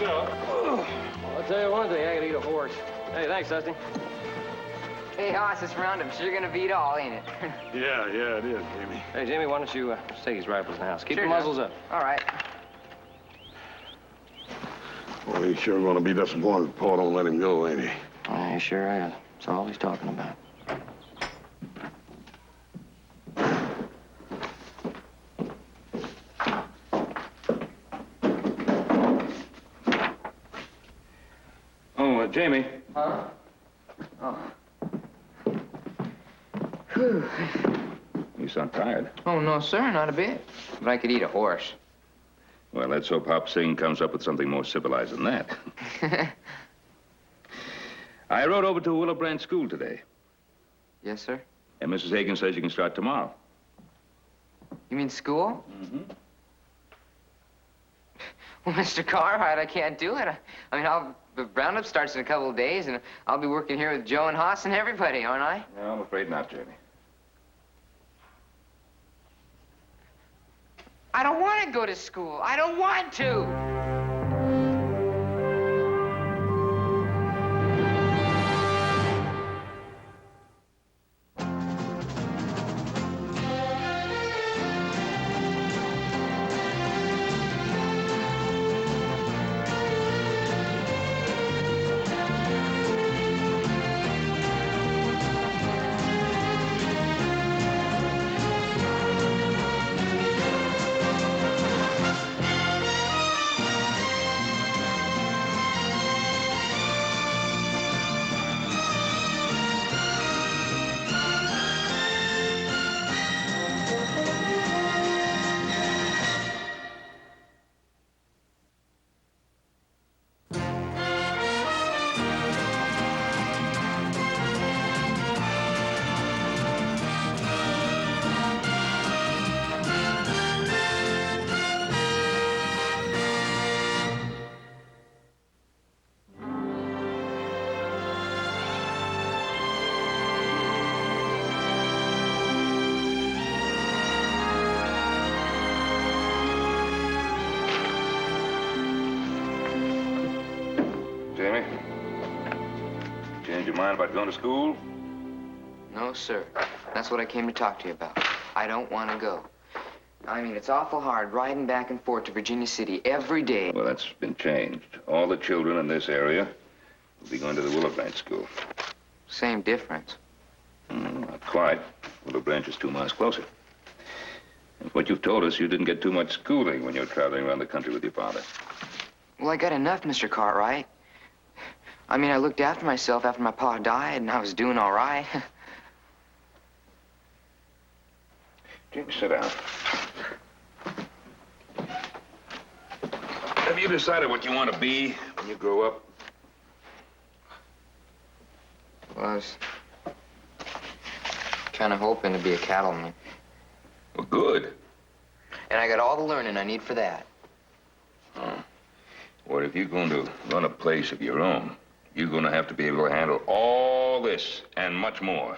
yourself. Well, I'll tell you one thing, I could eat a horse. Hey, thanks, Dusty. Hey, Hoss, this roundup's sure gonna beat all, ain't it? Yeah, it is, Jamie. Hey, Jamie, why don't you take these rifles in the house? Keep Sure, the muzzles up. All right. Well, he's sure going to be disappointed if Paul don't let him go, ain't he? He sure is. That's all he's talking about. Oh, Jamie. Huh? Oh. Whew. You sound tired. Oh, no, sir, not a bit. But I could eat a horse. Well, let's hope Hop Sing comes up with something more civilized than that. I rode over to Willow Branch School today. Yes, sir? And Mrs. Hagan says you can start tomorrow. You mean school? Mm-hmm. Well, Mr. Cartwright, I can't do it. I mean, the roundup starts in a couple of days, and I'll be working here with Joe and Hoss and everybody, aren't I? No, I'm afraid not, Jamie. I don't want to go to school. I don't want to. Jamie? Change your mind about going to school? No, sir. That's what I came to talk to you about. I don't want to go. I mean, it's awful hard riding back and forth to Virginia City every day. Well, that's been changed. All the children in this area will be going to the Willow Branch School. Same difference. Not quite. Willow Branch is 2 miles closer. And what you've told us, you didn't get too much schooling when you were traveling around the country with your father. Well, I got enough, Mr. Cartwright. I mean, I looked after myself after my pa died, and I was doing all right. Jamie, sit down. Have you decided what you want to be when you grow up? Well, I was kind of hoping to be a cattleman. Well, good. And I got all the learning I need for that. Oh. Well, if you're going to run a place of your own, you're going to have to be able to handle all this and much more.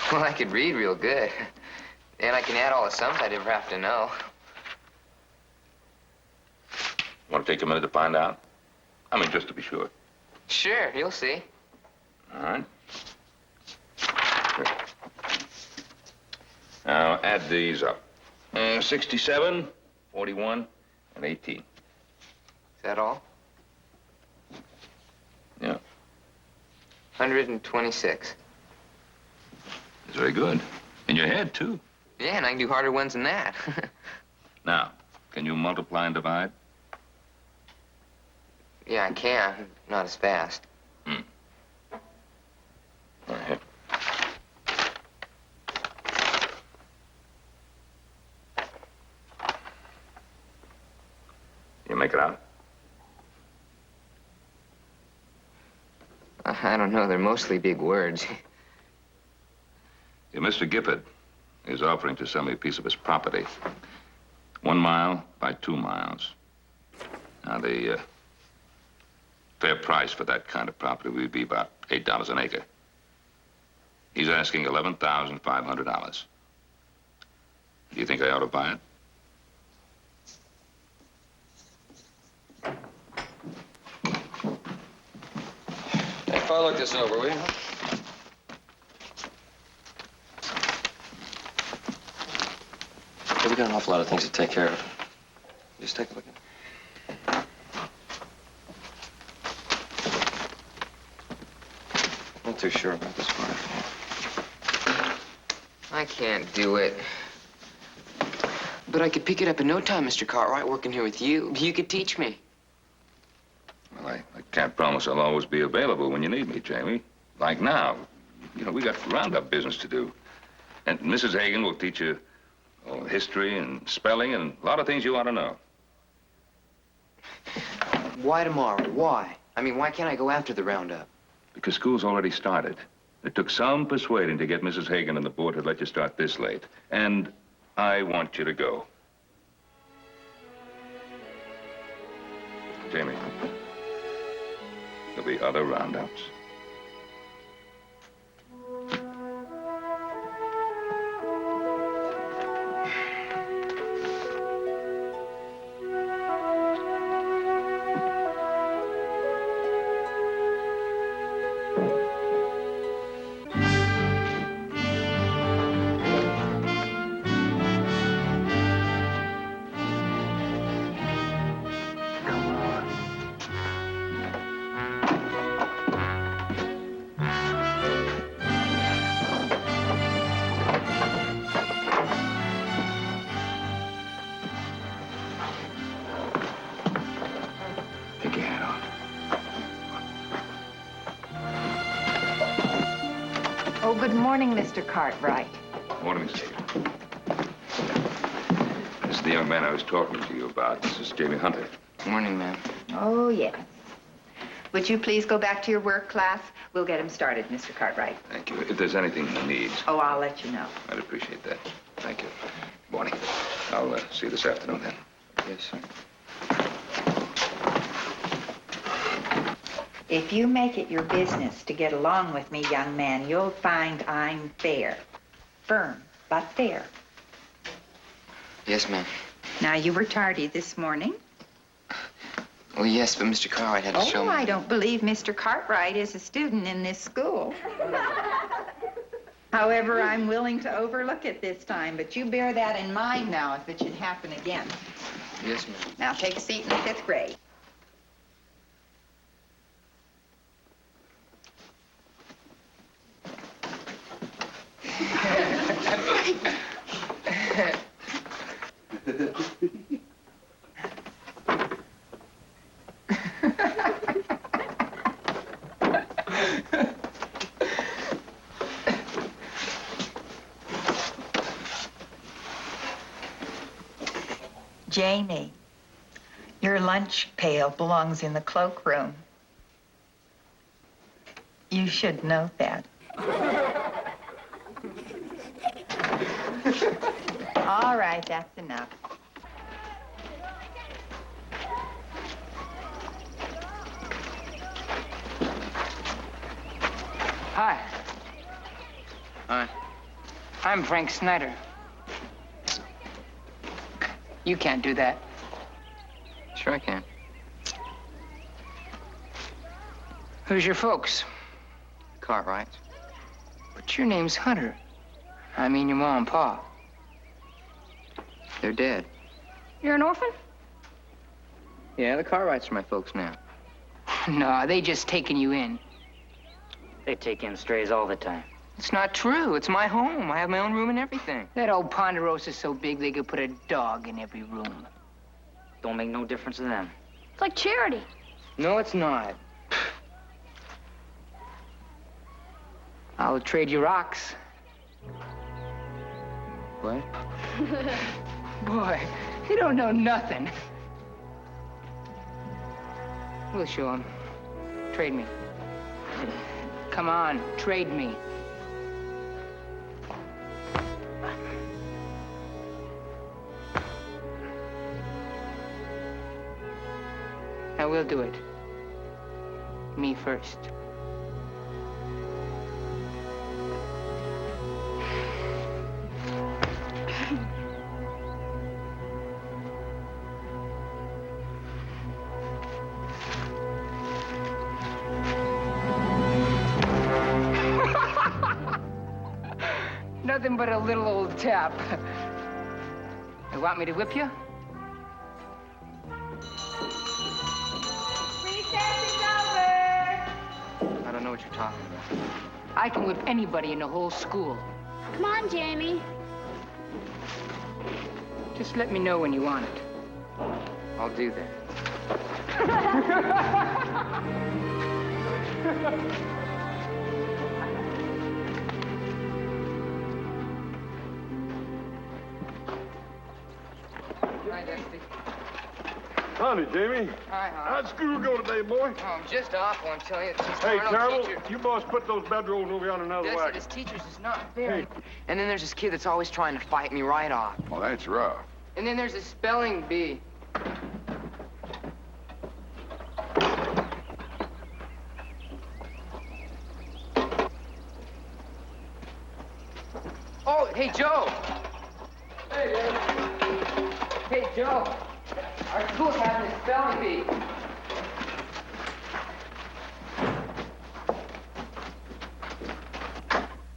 Well, I could read real good. And I can add all the sums I'd ever have to know. Want to take a minute to find out? I mean, just to be sure. Sure, you'll see. All right. Here. Now, add these up. 67, 41, and 18. Is that all? Yeah. 126. That's very good. In your head, too. Yeah, and I can do harder ones than that. Now, can you multiply and divide? Yeah, I can. Not as fast. All right. You make it out? I don't know. They're mostly big words. Yeah, Mr. Gifford is offering to sell me a piece of his property. 1 mile by 2 miles. Now, the fair price for that kind of property would be about $8 an acre. He's asking $11,500. Do you think I ought to buy it? I'll look this over, will you? Hey, we got an awful lot of things to take care of. Just take a look at it. Not too sure about this one. I can't do it. But I could pick it up in no time, Mr. Cartwright, working here with you. You could teach me. Well, I can't promise I'll always be available when you need me, Jamie. Like now. You know, we got roundup business to do. And Mrs. Hagan will teach you history and spelling and a lot of things you ought to know. Why tomorrow? Why? I mean, why can't I go after the roundup? Because school's already started. It took some persuading to get Mrs. Hagan and the board to let you start this late. And I want you to go. Jamie, there'll be other roundups. Take your hat off. Oh, good morning, Mr. Cartwright. Morning, Miss Hagan. This is the young man I was talking to you about. This is Jamie Hunter. Morning, ma'am. Oh, yes. Would you please go back to your work class? We'll get him started, Mr. Cartwright. Thank you. If there's anything he needs, Oh, I'll let you know. I'd appreciate that. Thank you. Morning. I'll see you this afternoon then. Yes, sir. If you make it your business to get along with me, young man, you'll find I'm fair. Firm, but fair. Yes, ma'am. Now, you were tardy this morning. Oh, yes, but Mr. Cartwright had to show Oh, me. I don't believe Mr. Cartwright is a student in this school. However, I'm willing to overlook it this time, but you bear that in mind now if it should happen again. Yes, ma'am. Now, take a seat in the 5th grade. Jamie, your lunch pail belongs in the cloakroom. You should know that. All right, that's enough. Hi, Hi. I'm Frank Snyder. You can't do that. Sure I can. Who's your folks? Cartwright. But your name's Hunter. I mean your mom and pa. They're dead. You're an orphan? Yeah, the Cartwrights are my folks now. No, they just taking you in. They take in strays all the time. It's not true. It's my home. I have my own room and everything. That old Ponderosa's so big they could put a dog in every room. Don't make no difference to them. It's like charity. No, it's not. I'll trade you rocks. What? Boy, you don't know nothing. We'll show 'em. Trade me. Come on, trade me. I will do it. Me first. nothing but a little old tap. You want me to whip you? Recess is over. I don't know what you're talking about. I can whip anybody in the whole school. Come on, Jamie. Just let me know when you want it. I'll do that. Hi, Dusty. Howdy, Jamie. Hi, How'd school go today, boy? Oh, I'm just awful, I'm telling you. This Hey, Arnold Carol, teacher. you boss put those bedrolls over on another Dusty, wagon. this teacher's is not fair. Hey. And then there's this kid that's always trying to fight me right off. Well, that's rough. And then there's a spelling bee. Oh, hey, Joe. Hey, man. Hey, Joe. Our school's having a spelling bee.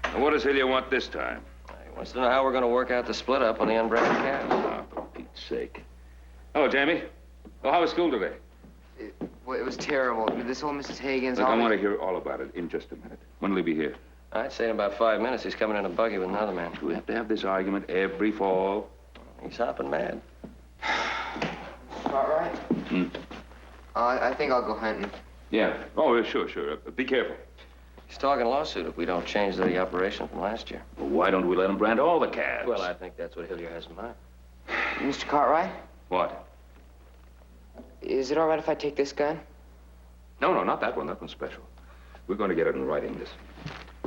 Now, what does hell you want this time? He wants to know how we're going to work out the split up on the unbranded calves. Oh, for Pete's sake. Oh, Jamie. Oh, how was school today? Well, it was terrible. This whole Mrs. Hagen's Look, I always... want to hear all about it in just a minute. When'll he be here? I'd say in about 5 minutes he's coming in a buggy with another man. Do we have to have this argument every fall? He's hopping mad. Cartwright? Hmm? I think I'll go hunting. Yeah. Oh, yeah, sure, sure. Be careful. He's talking lawsuit if we don't change the operation from last year. Well, why don't we let him brand all the calves? Well, I think that's what Hillier has in mind. Mr. Cartwright, What? is it all right if I take this gun? No, no, not that one. That one's special. We're going to get it in writing, this.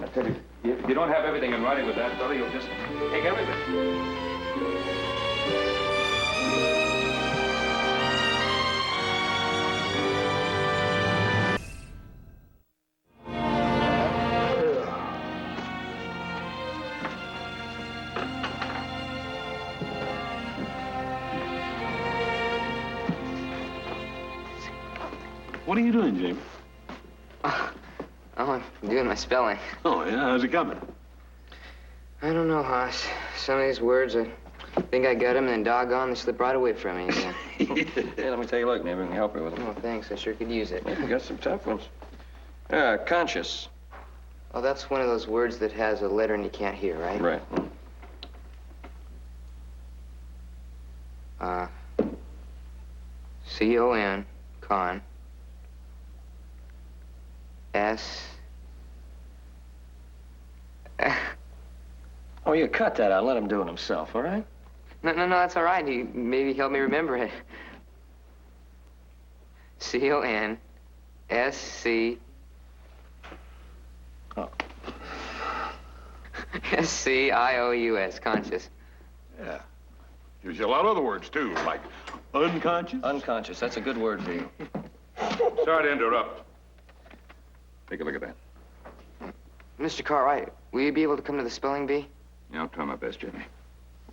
I tell you, if you don't have everything in writing with that fella, you'll just take everything. What are you doing, Jamie? Oh, I'm doing my spelling. Oh, yeah? How's it coming? I don't know, Hoss. Some of these words, I think I got them, and then doggone, they slip right away from me again. Yeah, let me take a look. Maybe we can help you with them. Oh, thanks. I sure could use it. We got some tough ones. Conscious. Oh, that's one of those words that has a letter and you can't hear, right? Right. C-O-N, con, S. Oh, you cut that out and let him do it himself, all right? No, that's all right. He maybe help me remember it. C-O-N-S-C. Oh. S-C-I-O-U-S, conscious. Yeah. Gives you a lot of other words, too, like unconscious. Unconscious. That's a good word for you. Sorry to interrupt. Take a look at that. Mr. Cartwright, will you be able to come to the spelling bee? Yeah, I'll try my best, Jimmy.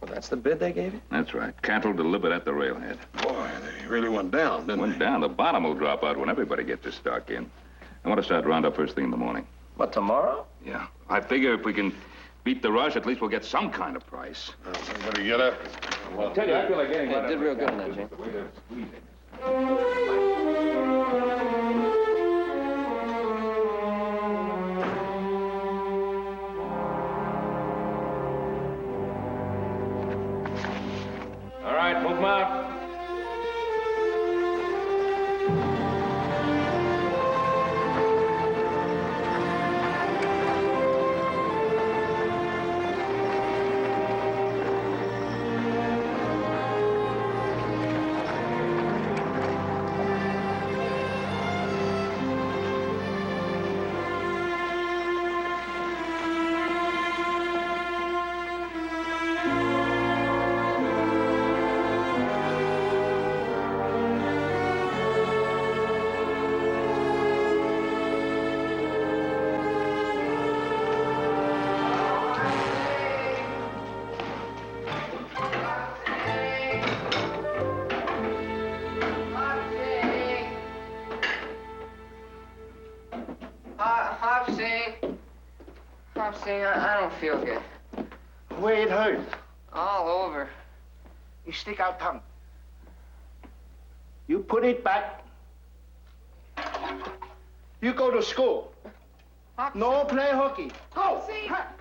Well, that's the bid they gave you? That's right. Cantle delivered at the railhead. Boy, they really went down, didn't Went they? down. The bottom will drop out when everybody gets their stock in. I want to start roundup first thing in the morning. What, tomorrow? Yeah. I figure if we can beat the rush, at least we'll get some kind of price. Everybody get up. I'll tell you, I feel like getting... Yeah, did real good on that, Jim. The way they're squeezing. All right, move them out. Hopsing, I don't feel good. Where it hurt? All over. You stick out tongue. You put it back. You go to school. No play hooky. Go!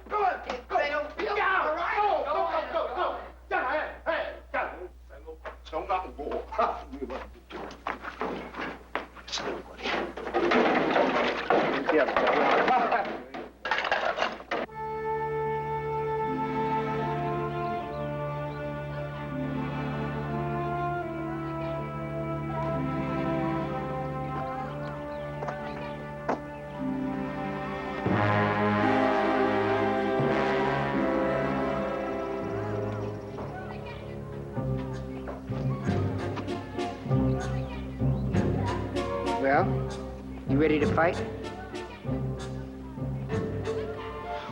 Go on! Go! They don't feel Yeah. all right. Go! Go Go! ahead, Go! go. Go! Yeah, hey! Yeah. Sống ngậm bố. Well, you ready to fight?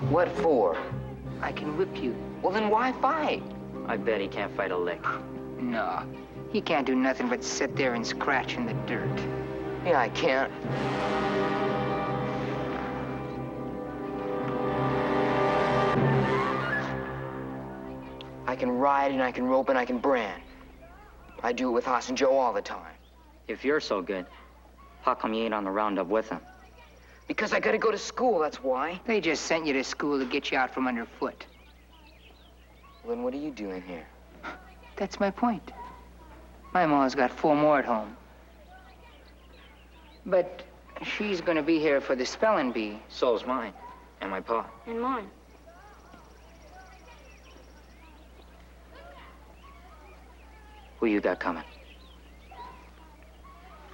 What for? I can whip you. Well, then why fight? I bet he can't fight a lick. No, he can't do nothing but sit there and scratch in the dirt. Yeah, I can't. I can ride and I can rope and I can brand. I do it with Hoss and Joe all the time. If you're so good, how come you ain't on the roundup with him? Because I gotta go to school, that's why. They just sent you to school to get you out from underfoot. Well, then what are you doing here? That's my point. My ma's got 4 more at home. But she's gonna be here for the spelling bee. So's mine. And my pa. And mine. Who you got coming?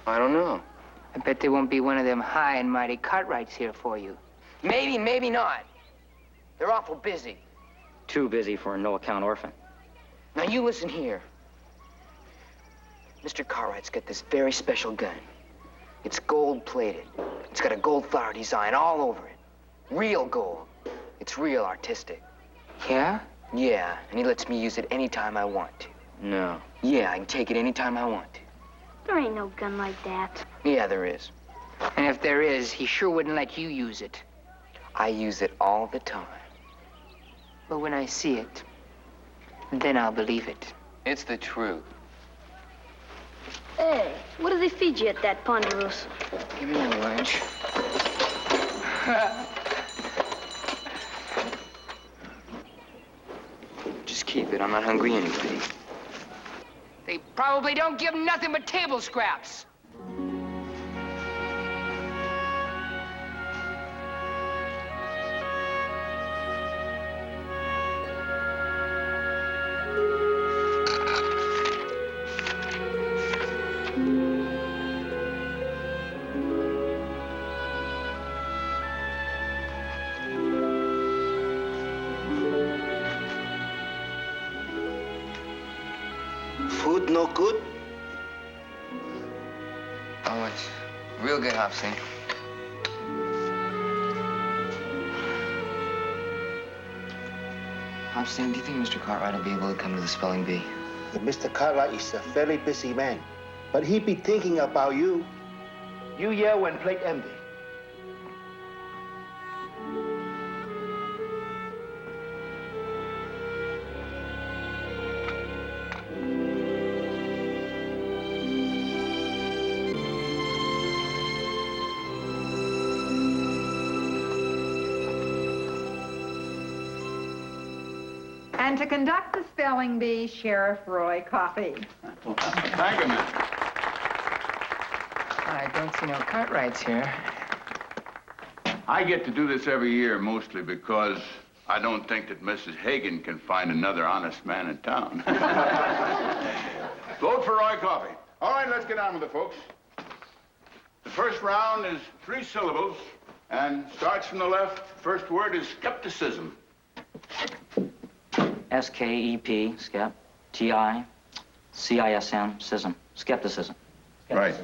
I don't know. I bet there won't be one of them high and mighty Cartwrights here for you. Maybe, maybe not. They're awful busy. Too busy for a no-account orphan. Now, you listen here. Mr. Cartwright's got this very special gun. It's gold-plated. It's got a gold flower design all over it. Real gold. It's real artistic. Yeah? Yeah, and he lets me use it anytime I want to. No. Yeah, I can take it anytime I want to. There ain't no gun like that. Yeah, there is. And if there is, he sure wouldn't let you use it. I use it all the time. But when I see it, then I'll believe it. It's the truth. Hey, what do they feed you at that Ponderosa? Give me your lunch. Just keep it. I'm not hungry anyway. They probably don't give nothing but table scraps. Food no good? Oh, it's real good, Hobson. Hobson, do you think Mr. Cartwright will be able to come to the spelling bee? Mr. Cartwright is a very busy man, but he be thinking about you. You yell when plate empty. And to conduct the spelling bee, Sheriff Roy Coffey. Thank you, miss. I don't see no Cartwrights here. I get to do this every year mostly because I don't think that Mrs. Hagan can find another honest man in town. Vote for Roy Coffey. All right, let's get on with it, folks. The first round is 3 syllables and starts from the left. First word is skepticism. S-K-E-P, skep. T-I-C-I-S-M, schism. Skepticism. Right.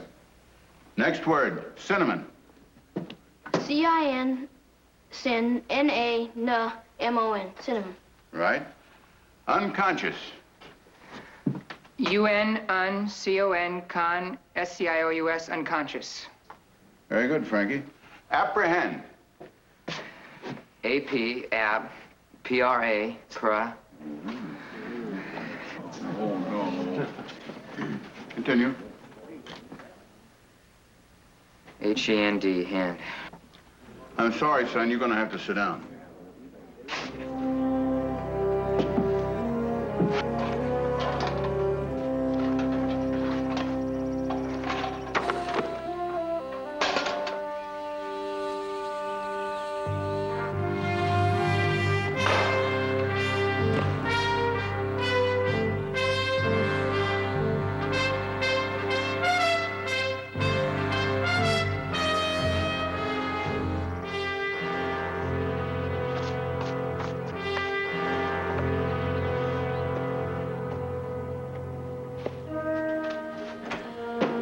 Next word, cinnamon. C-I-N, sin, N-A-N-M-O-N, cinnamon. Right. Unconscious. U-N-C-O-N, con, S-C-I-O-U-S, unconscious. Very good, Frankie. Apprehend. A-P, ab, P-R-A, pra. Oh, no. Continue. H-E-N-D, hand. I'm sorry, son. You're going to have to sit down.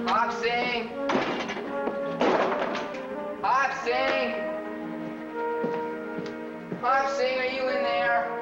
Hop-sing! Hop-sing! Hop-sing, are you in there?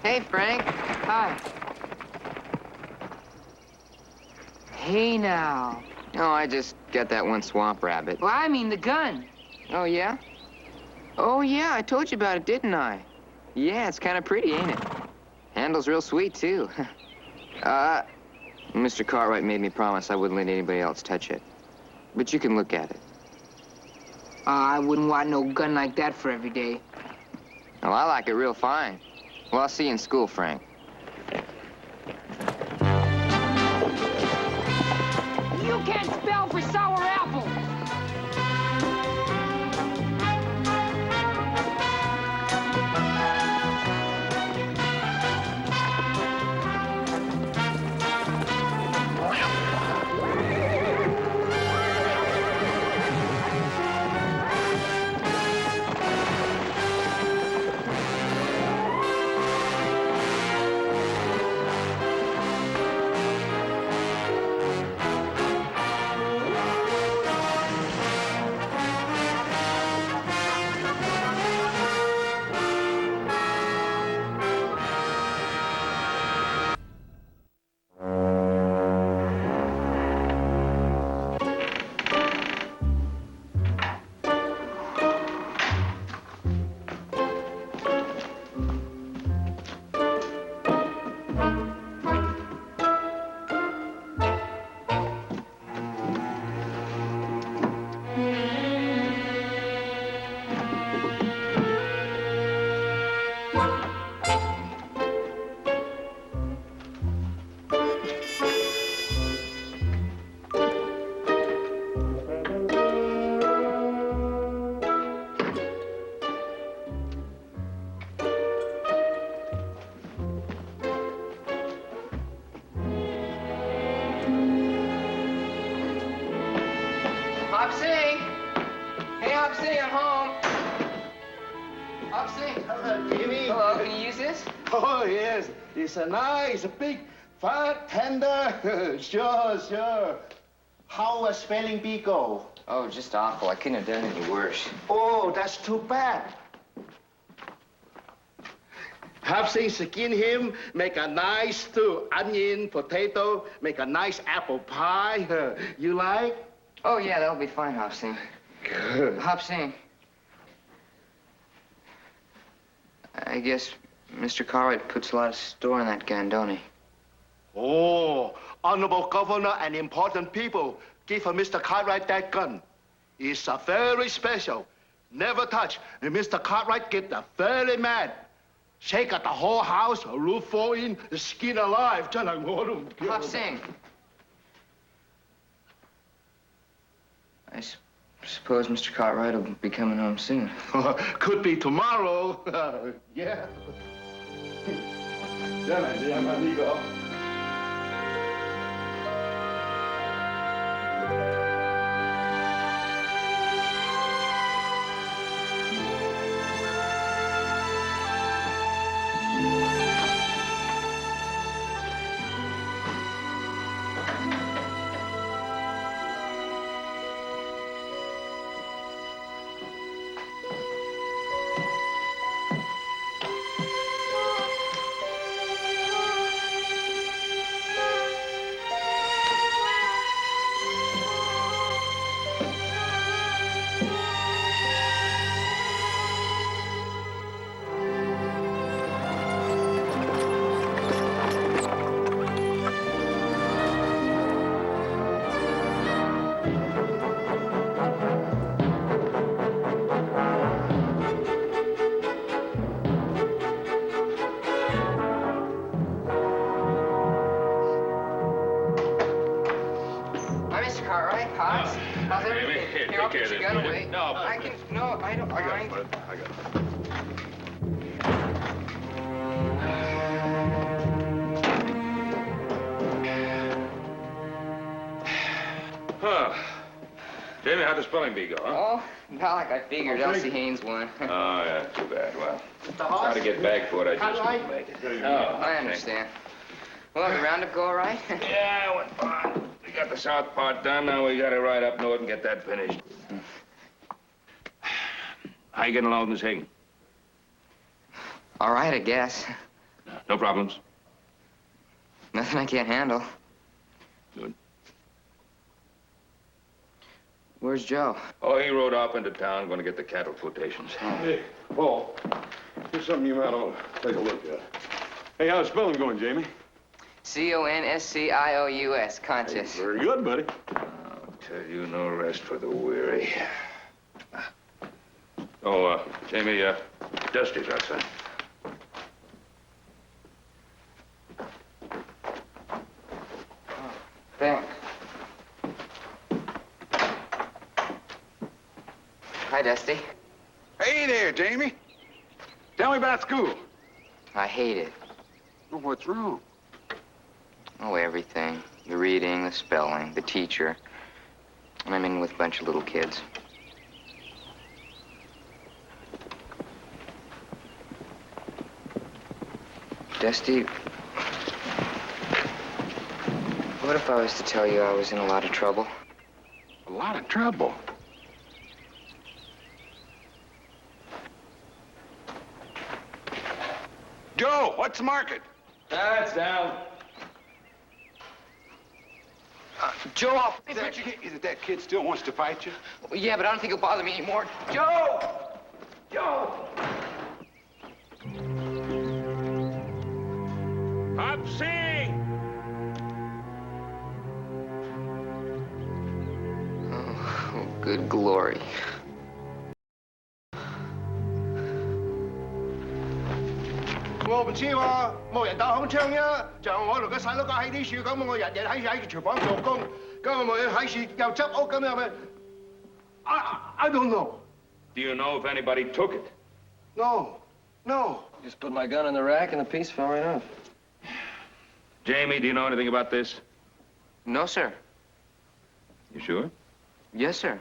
Hey, Frank. Hi. Hey, now. No, I just got that one swamp rabbit. Well, I mean the gun. Oh, yeah? Oh, yeah, I told you about it, didn't I? Yeah, it's kind of pretty, ain't it? Handle's real sweet, too. Mr. Cartwright made me promise I wouldn't let anybody else touch it. But you can look at it. I wouldn't want no gun like that for every day. Well, I like it real fine. Well, I'll see you in school, Frank. You can't spell for sour apple. Hop-sing! Hey, Hop-sing, I'm home. Hop-sing. Hello, Jimmy. Hello, can you use this? Oh, yes. It's a nice, big, fat, tender. Sure. How was spelling bee go? Oh, just awful. I couldn't have done any worse. Oh, that's too bad. Hop-sing skin him, make a nice stew, onion, potato, make a nice apple pie. You like? Oh, yeah, that'll be fine, Hop-sing. Good. Hop-sing. I guess Mr. Cartwright puts a lot of store in that gun, don't he? Oh, honorable governor and important people give Mr. Cartwright that gun. It's a very special. Never touch. And Mr. Cartwright get very mad. Shake at the whole house, a roof fall in, skin alive. Hop-sing. I suppose Mr. Cartwright will be coming home soon. Could be tomorrow. Yeah. Mr. Cartwright. Pots. How's everything? Here, Here, I'll take put care your of gun this. away. No, I can... No, I don't mind. Bud. I got it. Huh. Jamie, how'd the spelling bee go, huh? Oh, not like I figured. Elsie Haynes won. Oh, yeah, too bad. Well, try to get back for it. I just couldn't make it. Oh, I understand. Well, the roundup go all right? Yeah, it went fine. We got the south part done. Now we got to ride up north and get that finished. How you getting along, Miss Hagen? All right, I guess. No problems? Nothing I can't handle. Good. Where's Joe? Oh, he rode off into town, going to get the cattle quotations. Hey, Paul, here's something you might ought to take a look at. Hey, how's spelling going, Jamie? Conscious. Conscious. Very good, buddy. I'll tell you, no rest for the weary. Oh, Jamie, Dusty's outside. Thanks. Hi, Dusty. Hey there, Jamie. Tell me about school. I hate it. Well, what's wrong? Oh, everything. The reading, the spelling, the teacher. And I'm in with a bunch of little kids. Dusty, what if I was to tell you I was in a lot of trouble? A lot of trouble. Joe, what's the market? It's down. Joe, I'll... Is it that kid still wants to fight you? Yeah, but I don't think he'll bother me anymore. Joe! Joe! Popsy! Oh, good glory. Tôi唔知喎，冇人打空槍啫。就我同個細佬架起啲樹咁，我日日喺廚房做工，咁我咪喺樹又執屋咁樣咪。I don't know. Do you know if anybody took it? No, no. Just put my gun in the rack and the piece fell right off. Jamie, do you know anything about this? No, sir. You sure? Yes, sir.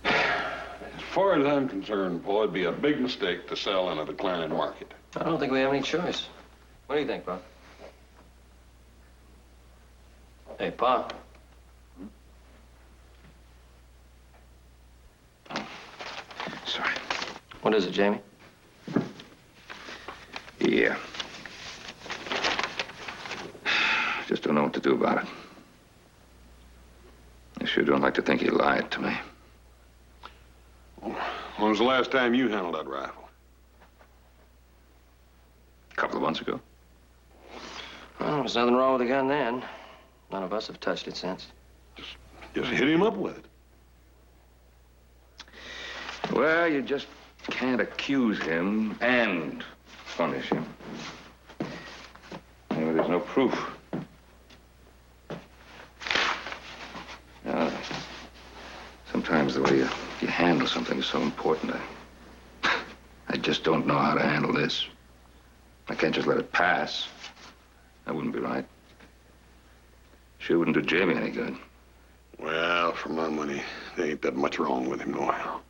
As far as I'm concerned, Paul, it'd be a big mistake to sell in a declining market. I don't think we have any choice. What do you think, Pa? Hey, Pa. Sorry. What is it, Jamie? Yeah. Just don't know what to do about it. I sure don't like to think he lied to me. When was the last time you handled that rifle? A couple of months ago. Well, there's nothing wrong with the gun then. None of us have touched it since. Just hit him up with it. Well, you just can't accuse him and punish him. Anyway, there's no proof. Sometimes the way you handle something is so important. I just don't know how to handle this. I can't just let it pass. That wouldn't be right. Sure wouldn't do Jamie any good. Well, for my money, there ain't that much wrong with him, nohow.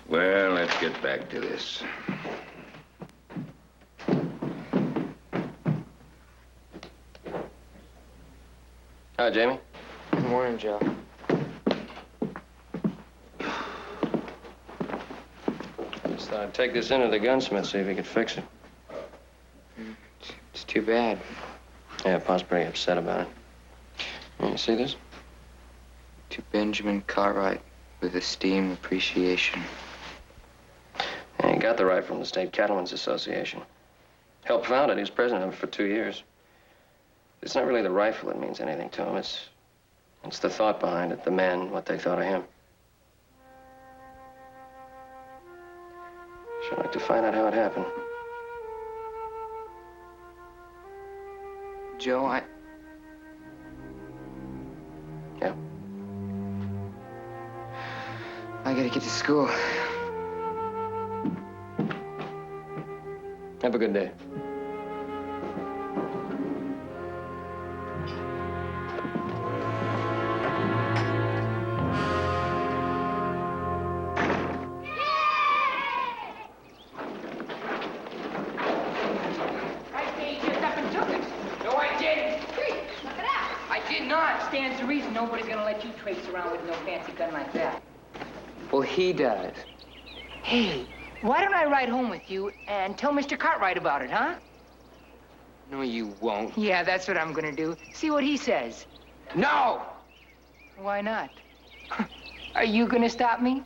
Well, let's get back to this. Hi, Jamie. Good morning, Joe. Just thought I'd take this into the gunsmith, see if he could fix it. It's too bad. Yeah, Pa's pretty upset about it. You see this? To Benjamin Cartwright with esteem, appreciation. Yeah, he got the right from the State Cattlemen's Association. Helped found it. He was president of it for 2 years. It's not really the rifle that means anything to him. It's the thought behind it, the men, what they thought of him. Sure like to find out how it happened. Joe, Yeah. I gotta get to school. Have a good day. Stands to reason nobody's gonna let you traipse around with no fancy gun like that. Well, he does. Hey, why don't I ride home with you and tell Mr. Cartwright about it, huh? No, you won't. Yeah, that's what I'm gonna do. See what he says. No! Why not? Are you gonna stop me?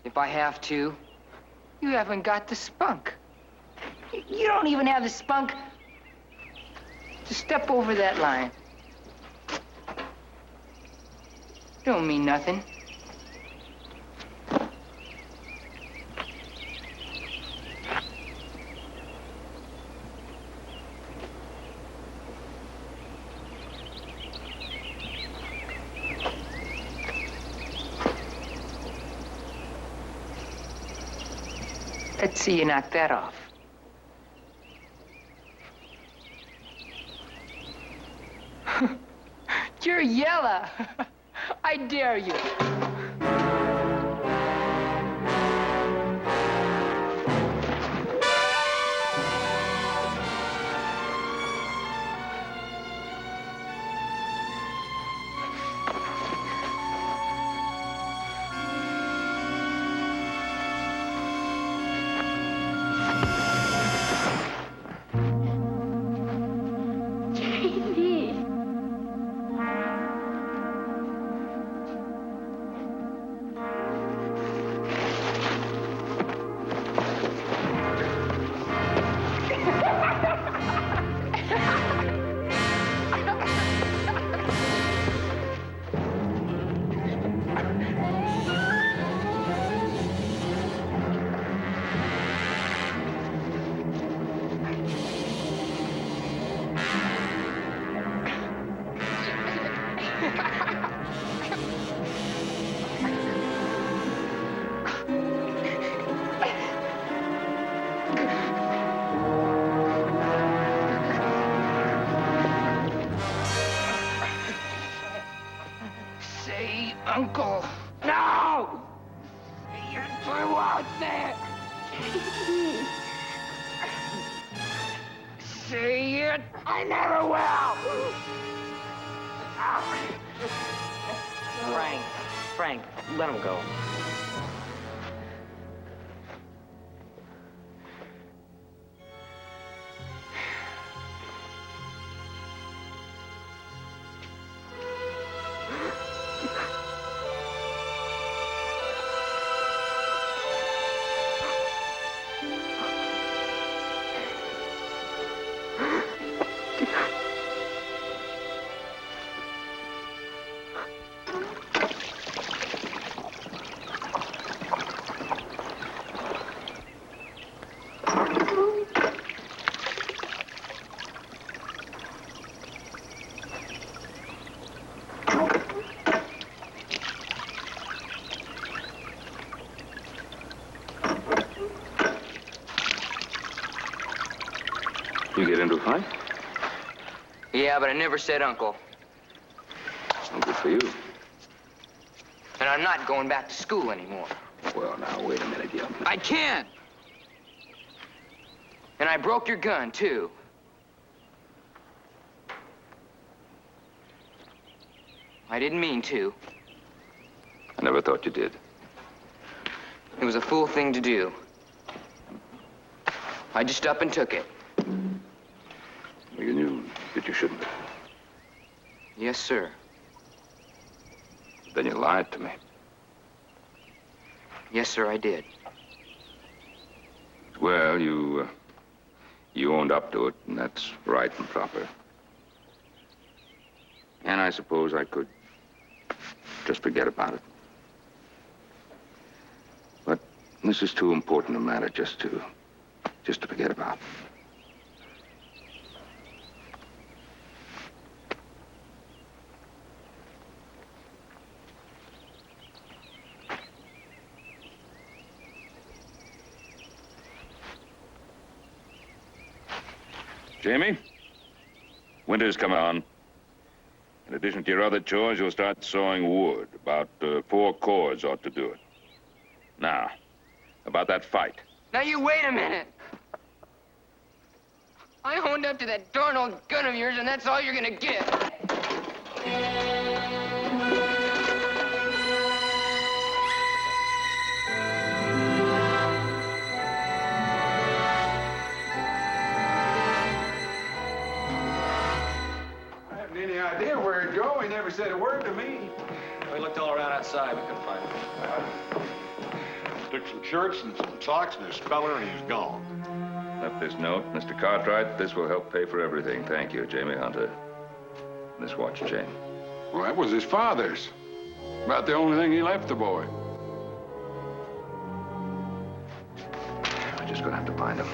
If I have to. You haven't got the spunk. You don't even have the spunk to step over that line. Don't mean nothing. Let's see you knock that off. You're yellow. I dare you. Say, Uncle. No! You're through out there. Say it. I never will. Frank, let him go. You get into a fight? Yeah, but I never said uncle. Well, good for you. And I'm not going back to school anymore. Well, now, wait a minute, young man. I can't. And I broke your gun, too. I didn't mean to. I never thought you did. It was a fool thing to do. I just up and took it. Well, you knew that you shouldn't have. Yes, sir. Then you lied to me. Yes, sir, I did. Well, you owned up to it, and that's right and proper. And I suppose I could just forget about it. But this is too important a matter just to forget about. Jamie, winter's coming on. In addition to your other chores, you'll start sawing wood. About 4 cords ought to do it. Now, about that fight. Now you wait a minute. I owned up to that darn old gun of yours, and that's all you're gonna get. Any idea where it'd go? He never said a word to me. We looked all around outside. We couldn't find him. Took some shirts and some socks and his speller, and he's gone. Left this note. Mr. Cartwright, this will help pay for everything. Thank you, Jamie Hunter. This watch chain. Well, that was his father's. About the only thing he left the boy. We're just gonna have to find him.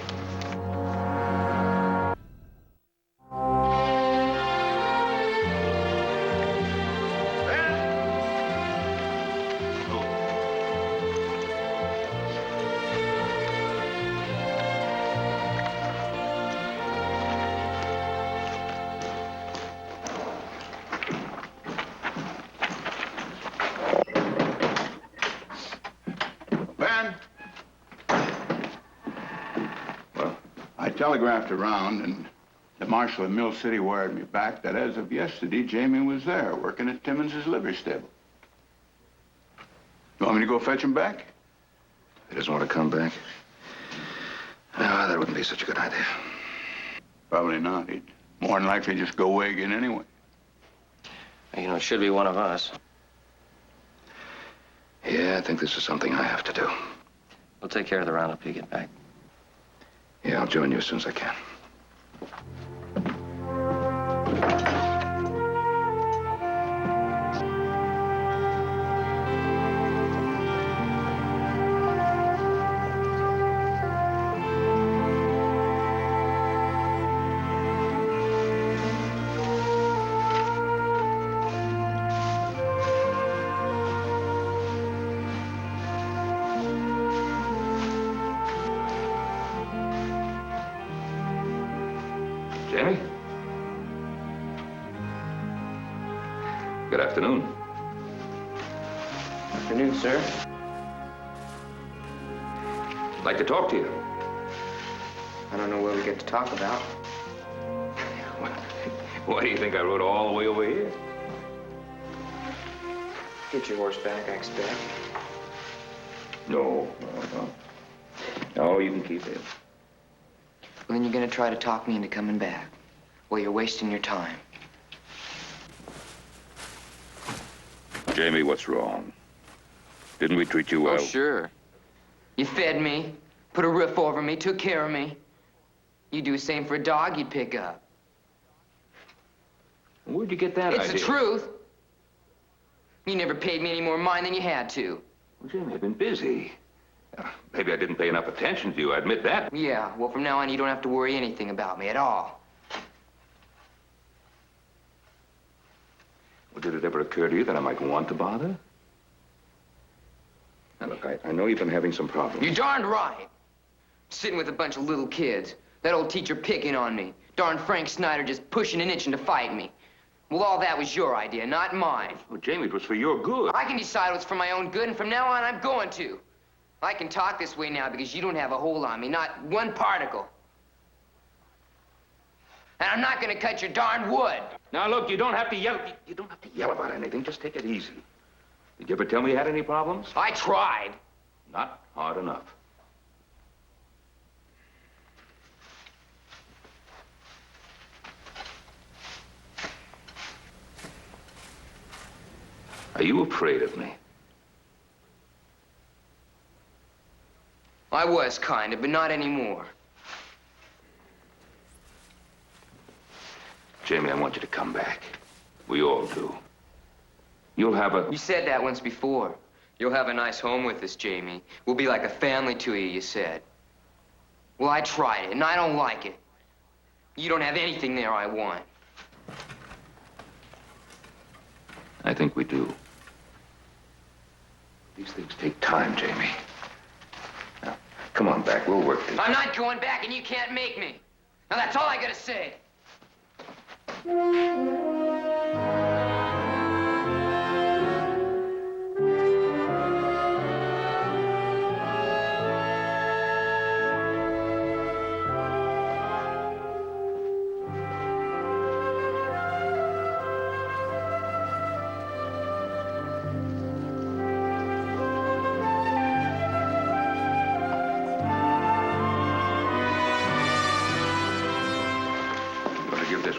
I telegraphed around, and the marshal of Mill City wired me back that as of yesterday, Jamie was there, working at Timmons's livery stable. You want me to go fetch him back? He doesn't want to come back? No, that wouldn't be such a good idea. Probably not. He'd more than likely just go away again anyway. You know, it should be one of us. Yeah, I think this is something I have to do. We'll take care of the roundup till you get back. Yeah, I'll join you as soon as I can. Jamie? Good afternoon. Afternoon, sir. I'd like to talk to you. I don't know what we get to talk about. Why do you think I rode all the way over here? Get your horse back, I expect. No. No, you can keep it. Well, then you're gonna try to talk me into coming back. Well, you're wasting your time. Jamie, what's wrong? Didn't we treat you well? Oh, sure. You fed me, put a roof over me, took care of me. You do the same for a dog you'd pick up. Where'd you get that idea? It's the truth. You never paid me any more mind than you had to. Well, Jamie, I've been busy. Maybe I didn't pay enough attention to you, I admit that. Yeah, well, from now on, you don't have to worry anything about me at all. Well, did it ever occur to you that I might want to bother? Now, look, I know you've been having some problems. You're darned right. Sitting with a bunch of little kids. That old teacher picking on me. Darn Frank Snyder just pushing and itching to fight me. Well, all that was your idea, not mine. Well, Jamie, it was for your good. I can decide what's for my own good, and from now on, I'm going to. I can talk this way now because you don't have a hold on me, not one particle. And I'm not gonna cut your darn wood. Now, look, you don't have to yell. You don't have to yell about anything. Just take it easy. Did you ever tell me you had any problems? I tried. Not hard enough. Are you afraid of me? I was kind of, but not anymore. Jamie, I want you to come back. We all do. You'll have a... You said that once before. You'll have a nice home with us, Jamie. We'll be like a family to you, you said. Well, I tried it, and I don't like it. You don't have anything there I want. I think we do. These things take time, Jamie. Now, come on back. We'll work this. I'm not going back, and you can't make me. Now, that's all I gotta say.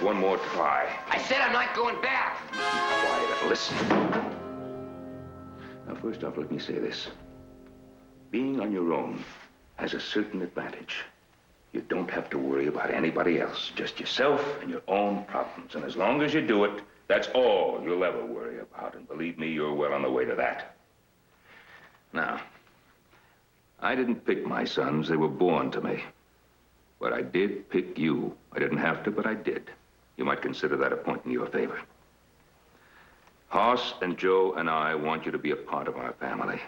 One more try. I said I'm not going back. Quiet and listen. Now, first off, let me say this. Being on your own has a certain advantage. You don't have to worry about anybody else, just yourself and your own problems. And as long as you do it, that's all you'll ever worry about. And believe me, you're well on the way to that. Now, I didn't pick my sons. They were born to me. But I did pick you. I didn't have to, but I did. You might consider that a point in your favor. Hoss and Joe and I want you to be a part of our family.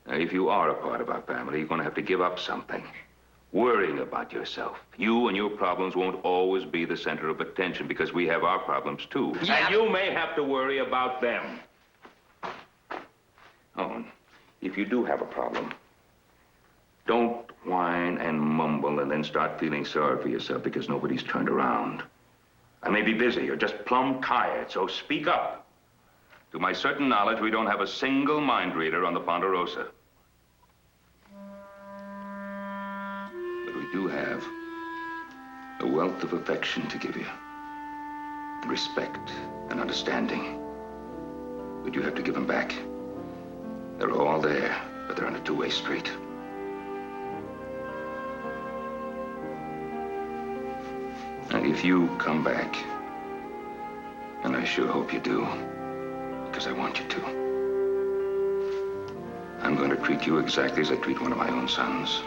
Now, if you are a part of our family, you're going to have to give up something. Worrying about yourself. You and your problems won't always be the center of attention because we have our problems, too. Yeah. And you may have to worry about them. Oh, and if you do have a problem, don't whine and mumble and then start feeling sorry for yourself because nobody's turned around. I may be busy or just plumb tired, so speak up. To my certain knowledge, we don't have a single mind reader on the Ponderosa. But we do have a wealth of affection to give you. And respect and understanding. But you have to give them back. They're all there, but they're on a two-way street. Now, if you come back, and I sure hope you do, because I want you to, I'm going to treat you exactly as I treat one of my own sons.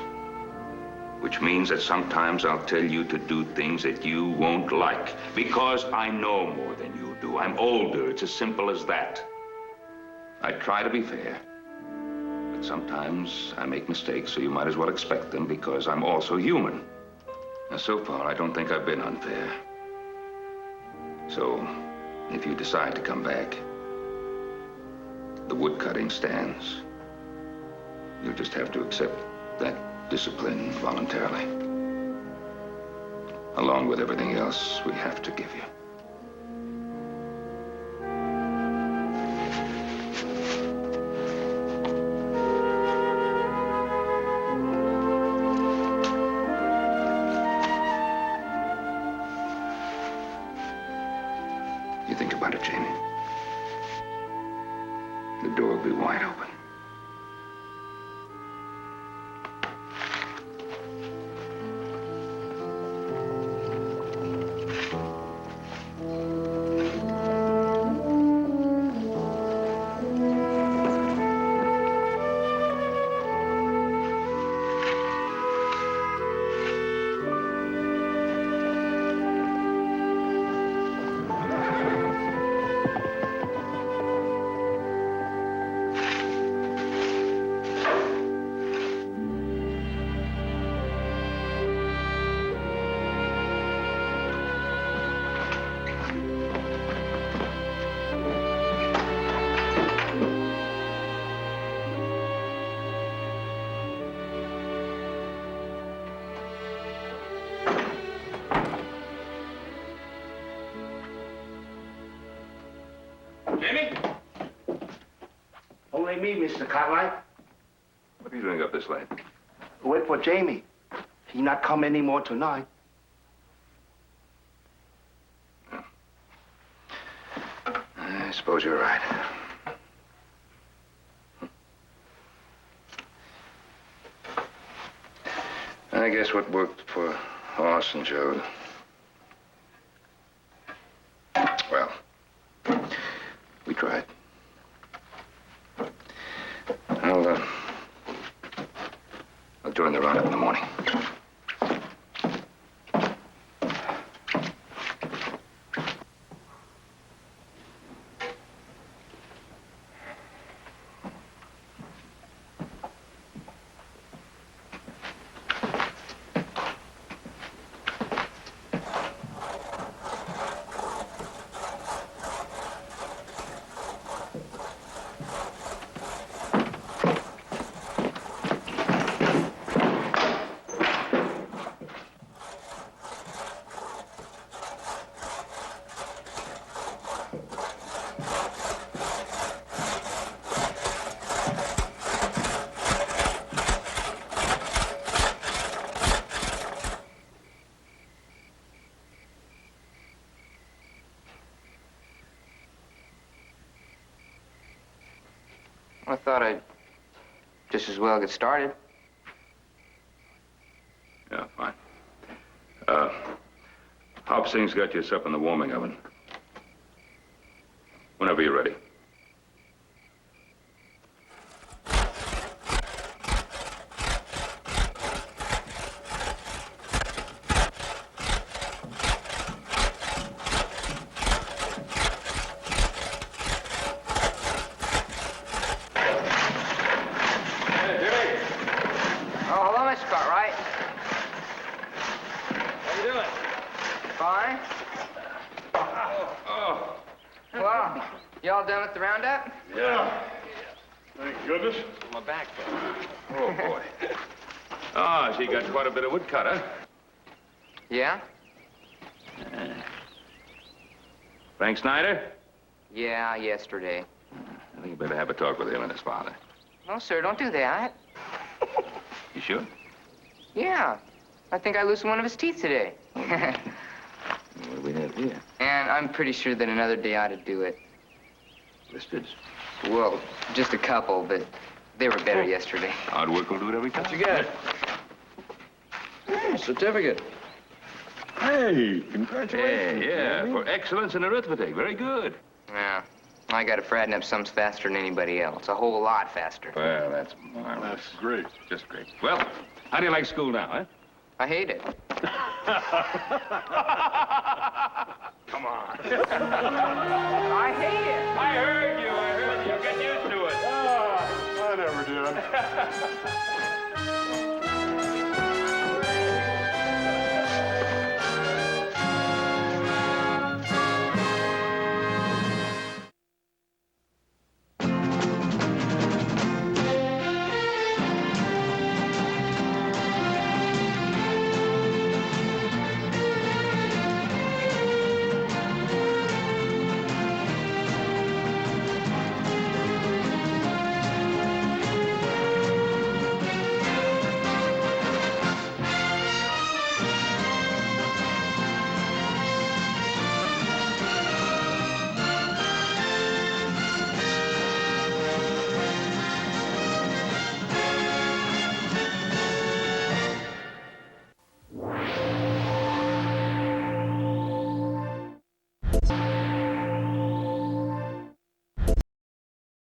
Which means that sometimes I'll tell you to do things that you won't like, because I know more than you do. I'm older. It's as simple as that. I try to be fair, but sometimes I make mistakes, so you might as well expect them, because I'm also human. Now, so far, I don't think I've been unfair. So, if you decide to come back, the woodcutting stands. You'll just have to accept that discipline voluntarily, along with everything else we have to give you. You think about it, Jamie. The door will be wide open. Jamie? Only me, Mr. Cartwright. What are you doing up this late? Wait for Jamie. He not come anymore tonight. I suppose you're right. I guess what worked for Hoss and Joe, well, during the roundup in the morning. I thought I'd just as well get started. Yeah, fine. Hop Singh's got you up in the warming oven. Whenever you're ready. Oh, hello, Mr. Cartwright. How you doing? Fine. Oh, Well, y'all done with the roundup? yeah. Thank goodness. My back. Oh, boy. Oh, so you got quite a bit of wood cut, huh? Yeah? Frank Snyder? Yeah, yesterday. I think you better have a talk with him and his father. No, sir, don't do that. You sure? Yeah. I think I loosened one of his teeth today. What do we have here? And I'm pretty sure that another day ought to do it. Listed. Well, just a couple, but they were better yesterday. Hard work will do it every time. What you got? Hey, certificate. Hey, congratulations. Yeah, Jamie. for excellence in arithmetic. Very good. Yeah. I got to fatten up sums faster than anybody else. A whole lot faster. Well, that's marvelous. That's great. Just great. Well, how do you like school now, huh? I hate it. Come on. I hate it. I heard you. Get used to it. I never did.